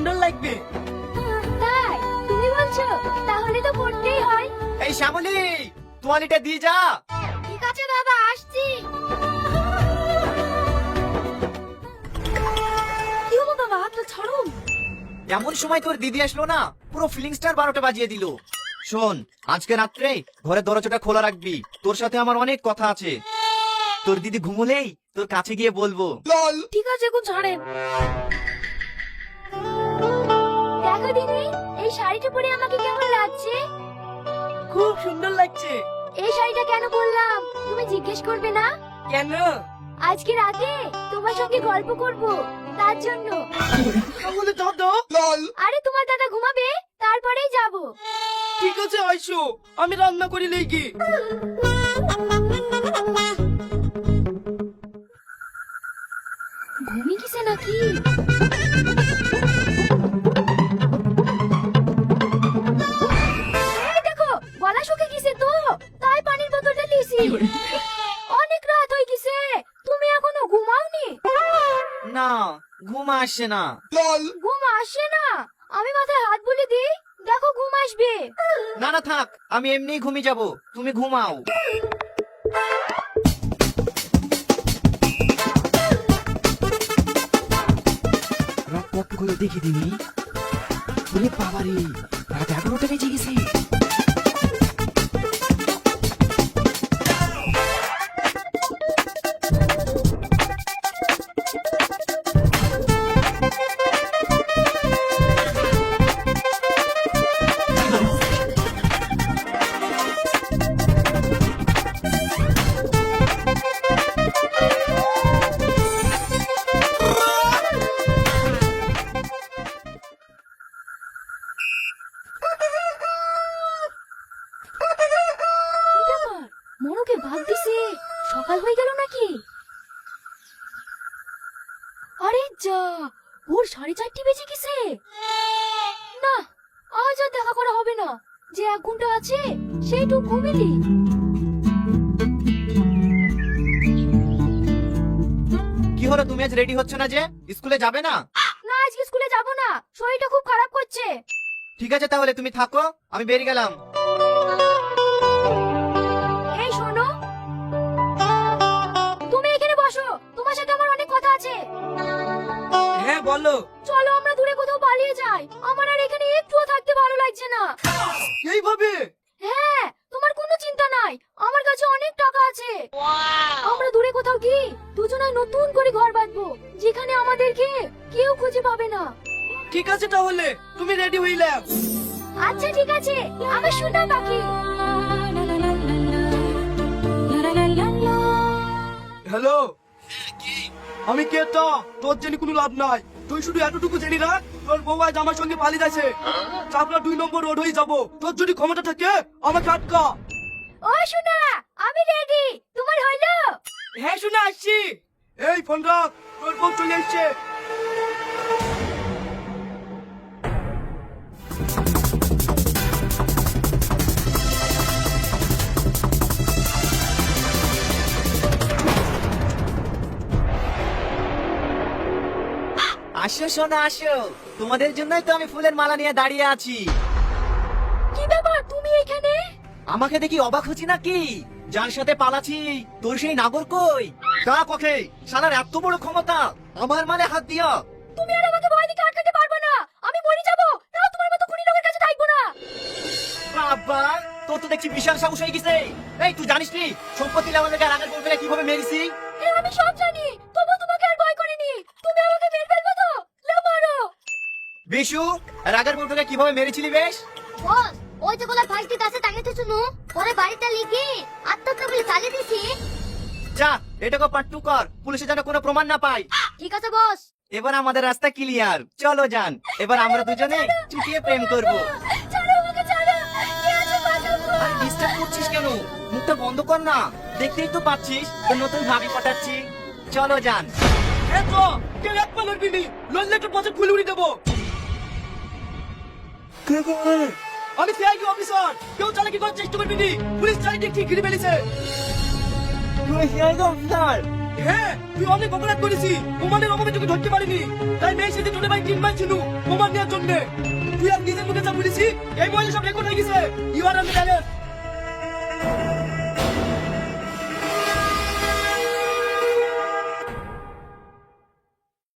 সুন্দর লাগবে। তাই তুমি বলছো? তাহলে তো পড়তেই হয়। এই শ্যামলী, তোয়ালিটা দিয়ে যা। ঠিক আছে বাবা, আসছি। কি হলো বাবা, তো ছাড়ুন। এমন সময় তোর দিদি আসলো না, পুরো ফিলিংসটার 12টা বাজিয়ে দিল। শোন, আজকে রাত্রে ঘরের দরজাটা খোলা রাখবি, তোর সাথে আমার অনেক কথা আছে। তোর দিদি ঘুমোলেই তোর কাছে গিয়ে বলবো। ঠিক আছে, এখন ছাড়েন। দেখো দিদি, এই শাড়িটা পরে আমাকে কেমন লাগছে? খুব সুন্দর লাগছে। এই শাড়িটা কেন পরলাম তুমি জিজ্ঞেস করবে না? কেন? আজকে রাতে তোমার সঙ্গে গল্প করব, তার জন্য। তাহলে দাদা? আরে তোমার দাদা ঘুমাবে, তারপরেই যাব। ঠিক আছে আইসো, আমি রান্না করি লেগি। ঘুমিয়ে গেছে নাকি? এই দেখো, গলা শুকিয়ে গেছে তো, তাই পানির বোতলটা লিয়েছি। অনেক রাত হয়ে গেছে, তুমি এখনো ঘুমাওনি? না, ঘুম আসছে না। ঘুম আসে না? আমি মাথায় হাত বলে দিই, দেখো ঘুম আসবে। না না থাক, আমি এমনিই ঘুমিয়ে যাব, তুমি ঘুমাও। রাত করে দেখে দিনি। ওরে বাবারে, রাত 11টা বেজে গেছে। কি ব্যাপার, মনুকে ভাগ দিছে? সকাল হয়ে গেল নাকি? আরে যা, ভোর 4:30 বেজে গেছে। না, আজ আর দেখা করা হবে না। যে 1 ঘন্টা আছে সেইটুকু ঘুমিলি। কি হলো, তুমি আজ রেডি হচ্ছ না যে? স্কুলে যাবে না? না, আজকে স্কুলে যাব না, শরীরটা খুব খারাপ করছে। ঠিক আছে তাহলে তুমি থাকো, আমি বেরিয়ে গেলাম। এই শোনো, তুমি এখানে বসো, তোমার সাথে আমার অনেক কথা আছে। হ্যাঁ বলো। চলো আমরা দূরে কোথাও পালিয়ে যাই, আমার আর এখানে একটুও থাকতে ভালো লাগছে না। এইভাবে? হ্যাঁ, তোমার কোনো চিন্তা নাই, আমার কাছে অনেক টাকা আছে। আমরা দূরে কোথাও গিয়ে দুজনে নতুন করে ঘর বাঁধবো, যেখানে আমাদেরকে কেউ খুঁজে পাবে না। ঠিক আছে তাহলে, তুমি রেডি হইলে। আচ্ছা ঠিক আছে, আমার সোনা পাখি। হ্যালো, আমি কে তা তোর জেনে কোনো লাভ নাই। তুই শুধু এতটুকু জেনি রাখ, তোর বউ আজ আমার সঙ্গে পালিয়ে যাচ্ছে। চাপড়া 2 নম্বর রোড হয়ে যাবো। তোর যদি ক্ষমতা থাকে আমাকে আটকা। ও সোনা, আমি রেডি, তোমার হইলো? হ্যাঁ শুনে আসছি। এই ফোন রাখ, তোর বউ চলে এসছে। আসো সোনা আসো, তোমাদের জন্যই তো আমি ফুলের মালা নিয়ে দাঁড়িয়ে আছি। কি ব্যাপার, তুমি এখানে? আমাকে দেখি অবাক হচ্ছি নাকি? যার সাথে পালাচ্ছি তোর সেই নাগর কই? কা কখে শালার এত বড় ক্ষমতা, আমার মানে হাত দিয়া। তুমি আর আমাকে ভয় দেখে আটকাতে পারবে না, আমি মরে যাব, তাও তোমার মতো খুনি লোকের কাছে থাকবো না। বাবা, তোর তো দেখছি বিশাল সাহস হয়ে গেছে। এই তুই জানিস নি সম্পত্তি আমাদেরকে রাগের বলবে কিভাবে মেরেছি? হ্যাঁ আমি সব জানি, তবু তোমাকে আর ভয় করিনি। তুমি আমাকে মেরে ফেলবে তো? লে মারো। বিশু, রাগের বলবে কিভাবে মেরেছিলি বেশ? বস, ওই যে গোলা ফাইলটি কাছে টাঙাতে শুনো, পরে বাড়িটা লিখে আত্মহত্যা বলে চালিয়ে দিছি। যা, এটাকে পাট্টু কর, পুলিশে যেন কোনো প্রমাণ না পায়। ঠিক আছে বস। এবার আমাদের রাস্তা ক্লিয়ার, চলো যান। এবার আমরা দুজনে চুটিয়ে প্রেম করব। ছাড়ো আমাকে, ছাড়ো, কে আছে বাঁচাবো। আর ডিস্টার্ব করছিস কেন? মুখটা বন্ধ কর না, দেখতেই তো পাচ্ছিস তোর নতুন ভাবি পটাচ্ছি। চলো যান। হ্যাঁ তো, কেউ এক পা লড়বি নি, লড়লে একটু পথে খুলে উড়ি দেবো। আমি সিআইডি অফিসার, কেউ চালাকি করার চেষ্টা করবি নি, পুলিশ চারিদিক ঠিক ঘিরে ফেলেছে। তুই সিআইডি অফিসার? হ্যাঁ তুই অনেক অপরাধ করেছি, প্রমাণের অভাবে তোকে ধরতে পারিনি, তাই মেয়ে সেদিন তোদের ভাই 3 মাস ছিল প্রমাণ নেওয়ার জন্য। তুই আর নিজের মুখে যা বলেছি এই মহিলা সব রেকর্ড হয়ে গেছে। You are under arrest.